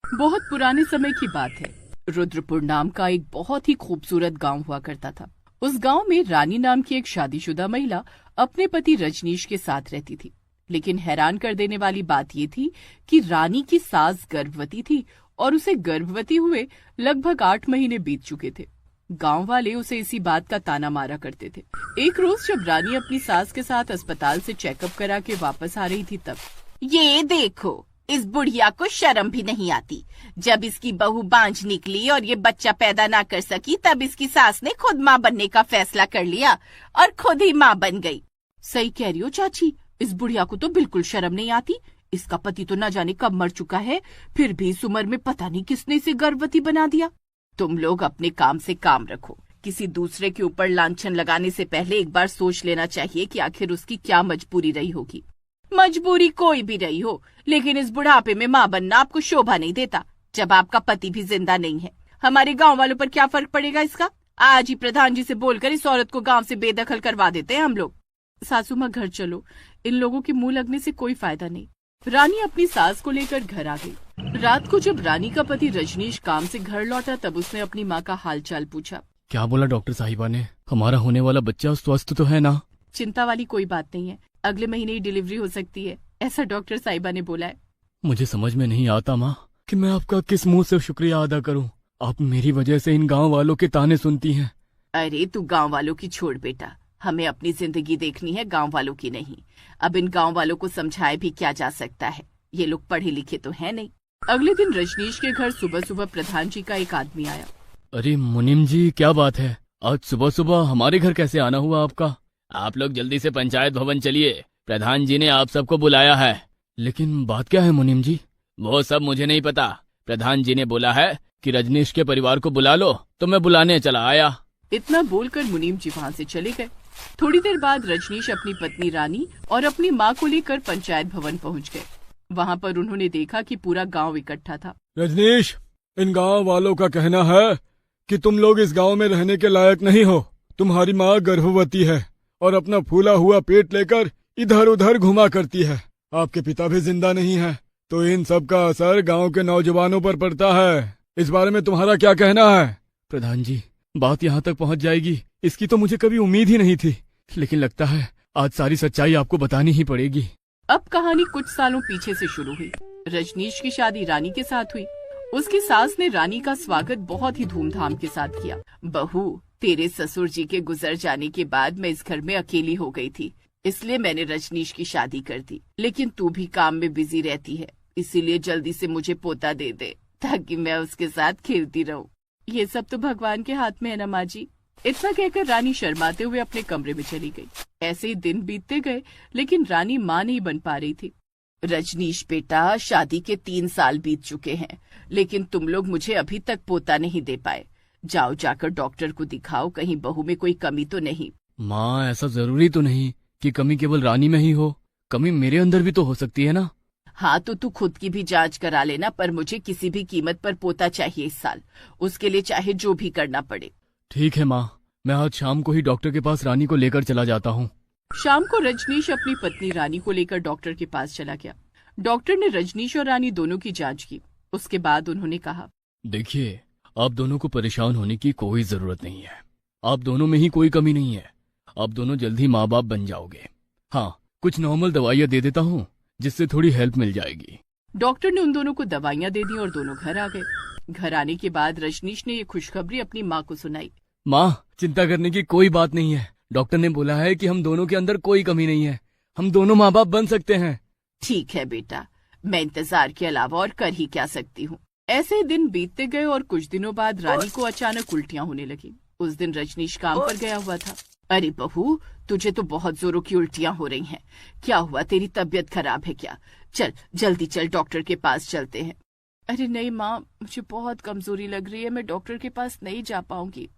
बहुत पुराने समय की बात है। रुद्रपुर नाम का एक बहुत ही खूबसूरत गांव हुआ करता था। उस गांव में रानी नाम की एक शादीशुदा महिला अपने पति रजनीश के साथ रहती थी। लेकिन हैरान कर देने वाली बात ये थी कि रानी की सास गर्भवती थी और उसे गर्भवती हुए लगभग 8 महीने बीत चुके थे। गांव वाले उसे इसी बात का ताना मारा करते थे। एक रोज जब रानी अपनी सास के साथ अस्पताल से चेकअप करा के वापस आ रही थी तब, ये देखो, इस बुढ़िया को शर्म भी नहीं आती। जब इसकी बहू बांझ निकली और ये बच्चा पैदा ना कर सकी तब इसकी सास ने खुद माँ बनने का फैसला कर लिया और खुद ही माँ बन गई। सही कह रही हो चाची, इस बुढ़िया को तो बिल्कुल शर्म नहीं आती। इसका पति तो न जाने कब मर चुका है, फिर भी इस उम्र में पता नहीं किसने इसे गर्भवती बना दिया। तुम लोग अपने काम से काम रखो। किसी दूसरे के ऊपर लांछन लगाने से पहले एक बार सोच लेना चाहिए कि आखिर उसकी क्या मजबूरी रही होगी। मजबूरी कोई भी रही हो, लेकिन इस बुढ़ापे में माँ बनना आपको शोभा नहीं देता जब आपका पति भी जिंदा नहीं है। हमारे गांव वालों पर क्या फर्क पड़ेगा इसका? आज ही प्रधान जी से बोलकर इस औरत को गांव से बेदखल करवा देते हैं हम लोग। सासू माँ घर चलो, इन लोगों के मुंह लगने से कोई फायदा नहीं। रानी अपनी सास को लेकर घर आ गई। रात को जब रानी का पति रजनीश काम से घर लौटा तब उसने अपनी माँ का हालचाल पूछा। क्या बोला डॉक्टर साहिबा ने? हमारा होने वाला बच्चा स्वस्थ तो है ना? चिंता वाली कोई बात नहीं है, अगले महीने ही डिलीवरी हो सकती है, ऐसा डॉक्टर साहिबा ने बोला है। मुझे समझ में नहीं आता माँ कि मैं आपका किस मुंह से शुक्रिया अदा करूँ। आप मेरी वजह से इन गाँव वालों के ताने सुनती हैं। अरे तू गाँव वालों की छोड़ बेटा, हमें अपनी जिंदगी देखनी है, गांव वालों की नहीं। अब इन गांव वालों को समझाए भी क्या जा सकता है, ये लोग पढ़े लिखे तो है नहीं। अगले दिन रजनीश के घर सुबह सुबह प्रधान जी का एक आदमी आया। अरे मुनीम जी, क्या बात है? आज सुबह सुबह हमारे घर कैसे आना हुआ आपका? आप लोग जल्दी से पंचायत भवन चलिए, प्रधान जी ने आप सबको बुलाया है। लेकिन बात क्या है मुनीम जी? वो सब मुझे नहीं पता। प्रधान जी ने बोला है कि रजनीश के परिवार को बुला लो, तो मैं बुलाने चला आया। इतना बोलकर मुनीम जी वहाँ से चले गए। थोड़ी देर बाद रजनीश अपनी पत्नी रानी और अपनी माँ को लेकर पंचायत भवन पहुँच गए। वहाँ पर उन्होंने देखा कि पूरा गांव इकट्ठा था। रजनीश, इन गांव वालों का कहना है कि तुम लोग इस गांव में रहने के लायक नहीं हो। तुम्हारी माँ गर्भवती है और अपना फूला हुआ पेट लेकर इधर उधर घुमा करती है। आपके पिता भी जिंदा नहीं है, तो इन सब का असर गांव के नौजवानों पर पड़ता है। इस बारे में तुम्हारा क्या कहना है? प्रधान जी, बात यहाँ तक पहुँच जाएगी इसकी तो मुझे कभी उम्मीद ही नहीं थी, लेकिन लगता है आज सारी सच्चाई आपको बतानी ही पड़ेगी। अब कहानी कुछ सालों पीछे से शुरू हुई। रजनीश की शादी रानी के साथ हुई। उसकी सास ने रानी का स्वागत बहुत ही धूमधाम के साथ किया। बहू, तेरे ससुर जी के गुजर जाने के बाद मैं इस घर में अकेली हो गई थी, इसलिए मैंने रजनीश की शादी कर दी। लेकिन तू भी काम में बिजी रहती है, इसीलिए जल्दी से मुझे पोता दे दे ताकि मैं उसके साथ खेलती रहूं। ये सब तो भगवान के हाथ में है ना माँ जी। इतना कहकर रानी शर्माते हुए अपने कमरे में चली गई। ऐसे ही दिन बीतते गए, लेकिन रानी माँ नहीं बन पा रही थी। रजनीश बेटा, शादी के 3 साल बीत चुके हैं, लेकिन तुम लोग मुझे अभी तक पोता नहीं दे पाए। जाओ, जाकर डॉक्टर को दिखाओ, कहीं बहू में कोई कमी तो नहीं। माँ, ऐसा जरूरी तो नहीं कि कमी केवल रानी में ही हो, कमी मेरे अंदर भी तो हो सकती है ना। हाँ, तो तू खुद की भी जांच करा लेना, पर मुझे किसी भी कीमत पर पोता चाहिए इस साल, उसके लिए चाहे जो भी करना पड़े। ठीक है माँ, मैं आज शाम को ही डॉक्टर के पास रानी को लेकर चला जाता हूँ। शाम को रजनीश अपनी पत्नी रानी को लेकर डॉक्टर के पास चला गया। डॉक्टर ने रजनीश और रानी दोनों की जांच की। उसके बाद उन्होंने कहा, देखिए, आप दोनों को परेशान होने की कोई जरूरत नहीं है। आप दोनों में ही कोई कमी नहीं है। आप दोनों जल्दी माँ बाप बन जाओगे। हाँ, कुछ नॉर्मल दवाइयाँ दे देता हूँ जिससे थोड़ी हेल्प मिल जाएगी। डॉक्टर ने उन दोनों को दवाइयाँ दे दी और दोनों घर आ गए। घर आने के बाद रजनीश ने ये खुशखबरी अपनी माँ को सुनाई। माँ, चिंता करने की कोई बात नहीं है। डॉक्टर ने बोला है कि हम दोनों के अंदर कोई कमी नहीं है। हम दोनों माँ बाप बन सकते हैं। ठीक है बेटा, मैं इंतजार के अलावा और कर ही क्या सकती हूँ। ऐसे दिन बीतते गए और कुछ दिनों बाद रानी को अचानक उल्टियाँ होने लगी। उस दिन रजनीश काम पर गया हुआ था। अरे बहू, तुझे तो बहुत जोरों की उल्टियाँ हो रही हैं। क्या हुआ, तेरी तबीयत खराब है क्या? चल जल्दी चल, डॉक्टर के पास चलते हैं। अरे नहीं माँ, मुझे बहुत कमजोरी लग रही है, मैं डॉक्टर के पास नहीं जा पाऊंगी।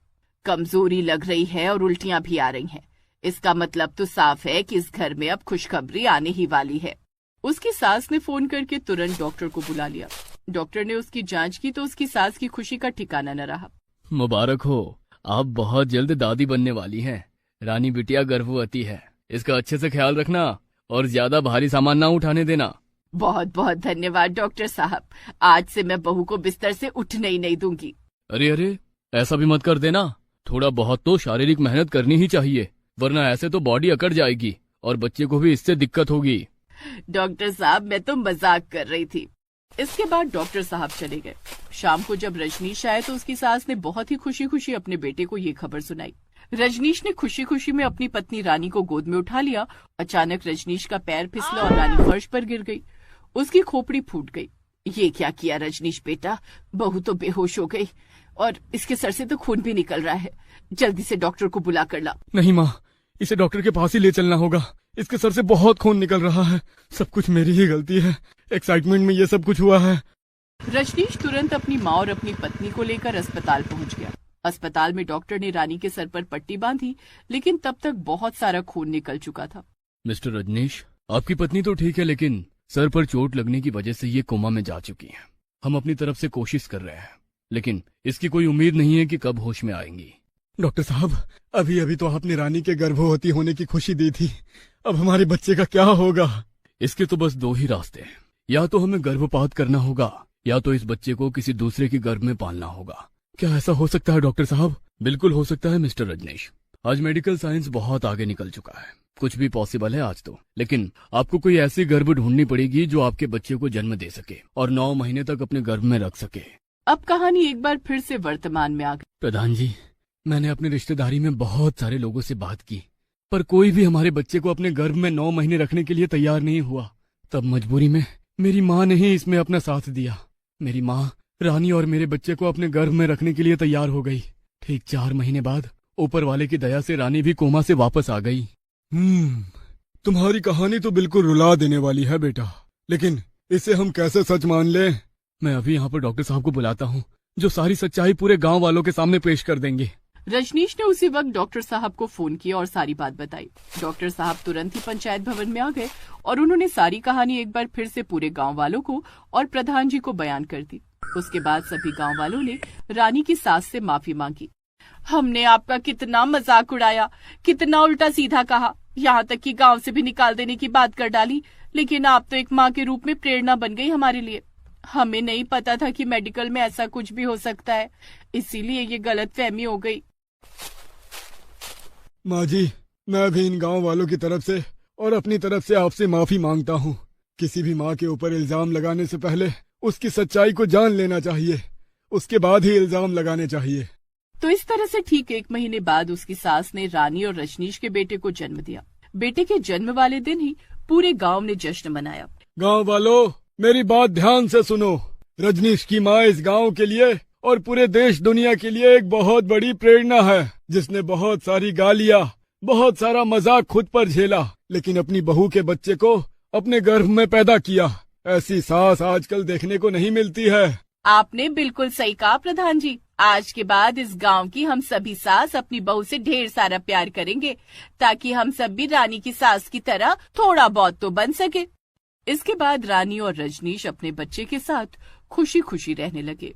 कमजोरी लग रही है और उल्टियाँ भी आ रही हैं, इसका मतलब तो साफ है कि इस घर में अब खुशखबरी आने ही वाली है। उसकी सास ने फोन करके तुरंत डॉक्टर को बुला लिया। डॉक्टर ने उसकी जांच की तो उसकी सास की खुशी का ठिकाना न रहा। मुबारक हो, आप बहुत जल्द दादी बनने वाली हैं। रानी बिटिया गर्भवती है, इसका अच्छे से ख्याल रखना और ज्यादा भारी सामान ना उठाने देना। बहुत बहुत धन्यवाद डॉक्टर साहब, आज से मैं बहू को बिस्तर से उठने ही नहीं दूंगी। अरे अरे, ऐसा भी मत कर देना। थोड़ा बहुत तो शारीरिक मेहनत करनी ही चाहिए, वरना ऐसे तो बॉडी अकड़ जाएगी और बच्चे को भी इससे दिक्कत होगी। डॉक्टर साहब, मैं तो मजाक कर रही थी। इसके बाद डॉक्टर साहब चले गए। शाम को जब रजनीश आए तो उसकी सास ने बहुत ही खुशी खुशी अपने बेटे को ये खबर सुनाई। रजनीश ने खुशी खुशी में अपनी पत्नी रानी को गोद में उठा लिया। अचानक रजनीश का पैर फिसला और रानी फर्श पर गिर गई। उसकी खोपड़ी फूट गई। ये क्या किया रजनीश बेटा, बहू तो बेहोश हो गई और इसके सर से तो खून भी निकल रहा है। जल्दी से डॉक्टर को बुला कर ला। नहीं माँ, इसे डॉक्टर के पास ही ले चलना होगा। इसके सर से बहुत खून निकल रहा है। सब कुछ मेरी ही गलती है, एक्साइटमेंट में ये सब कुछ हुआ है। रजनीश तुरंत अपनी माँ और अपनी पत्नी को लेकर अस्पताल पहुंच गया। अस्पताल में डॉक्टर ने रानी के सर पर पट्टी बांधी, लेकिन तब तक बहुत सारा खून निकल चुका था। मिस्टर रजनीश, आपकी पत्नी तो ठीक है, लेकिन सर पर चोट लगने की वजह से ये कोमा में जा चुकी है। हम अपनी तरफ से कोशिश कर रहे हैं, लेकिन इसकी कोई उम्मीद नहीं है कि कब होश में आएंगी। डॉक्टर साहब, अभी अभी तो आपने रानी के गर्भवती होने की खुशी दी थी, अब हमारे बच्चे का क्या होगा? इसके तो बस दो ही रास्ते हैं, या तो हमें गर्भपात करना होगा या तो इस बच्चे को किसी दूसरे के गर्भ में पालना होगा। क्या ऐसा हो सकता है डॉक्टर साहब? बिल्कुल हो सकता है मिस्टर रजनीश। आज मेडिकल साइंस बहुत आगे निकल चुका है, कुछ भी पॉसिबल है आज तो। लेकिन आपको कोई ऐसी गर्भ ढूंढनी पड़ेगी जो आपके बच्चे को जन्म दे सके और 9 महीने तक अपने गर्भ में रख सके। अब कहानी एक बार फिर से वर्तमान में आ गई। प्रधान जी, मैंने अपनी रिश्तेदारी में बहुत सारे लोगों से बात की, पर कोई भी हमारे बच्चे को अपने गर्भ में 9 महीने रखने के लिए तैयार नहीं हुआ। तब मजबूरी में मेरी माँ ने ही इसमें अपना साथ दिया। मेरी माँ रानी और मेरे बच्चे को अपने गर्भ में रखने के लिए तैयार हो गई। ठीक 4 महीने बाद ऊपर वाले की दया से रानी भी कोमा से वापस आ गई। तुम्हारी कहानी तो बिल्कुल रुला देने वाली है बेटा, लेकिन इसे हम कैसे सच मान लें? मैं अभी यहाँ पर डॉक्टर साहब को बुलाता हूँ, जो सारी सच्चाई पूरे गांव वालों के सामने पेश कर देंगे। रजनीश ने उसी वक्त डॉक्टर साहब को फोन किया और सारी बात बताई। डॉक्टर साहब तुरंत ही पंचायत भवन में आ गए और उन्होंने सारी कहानी एक बार फिर से पूरे गांव वालों को और प्रधान जी को बयान कर दी। उसके बाद सभी गांव वालों ने रानी की सास से माफी मांगी। हमने आपका कितना मजाक उड़ाया, कितना उल्टा सीधा कहा, यहाँ तक कि गांव से भी निकाल देने की बात कर डाली, लेकिन आप तो एक माँ के रूप में प्रेरणा बन गई हमारे लिए। हमें नहीं पता था कि मेडिकल में ऐसा कुछ भी हो सकता है, इसीलिए ये गलतफहमी हो गई। माँ जी, मैं भी इन गांव वालों की तरफ से और अपनी तरफ से आपसे माफी मांगता हूँ। किसी भी माँ के ऊपर इल्जाम लगाने से पहले उसकी सच्चाई को जान लेना चाहिए, उसके बाद ही इल्जाम लगाने चाहिए। तो इस तरह से ठीक 1 महीने बाद उसकी सास ने रानी और रजनीश के बेटे को जन्म दिया। बेटे के जन्म वाले दिन ही पूरे गांव ने जश्न मनाया। गांव वालों, मेरी बात ध्यान से सुनो। रजनीश की माँ इस गांव के लिए और पूरे देश दुनिया के लिए एक बहुत बड़ी प्रेरणा है, जिसने बहुत सारी गालियाँ, बहुत सारा मजाक खुद पर झेला, लेकिन अपनी बहू के बच्चे को अपने गर्भ में पैदा किया। ऐसी सास आजकल देखने को नहीं मिलती है। आपने बिल्कुल सही कहा प्रधान जी। आज के बाद इस गांव की हम सभी सास अपनी बहू से ढेर सारा प्यार करेंगे, ताकि हम सब भी रानी की सास की तरह थोड़ा बहुत तो बन सके। इसके बाद रानी और रजनीश अपने बच्चे के साथ खुशी खुशी रहने लगे।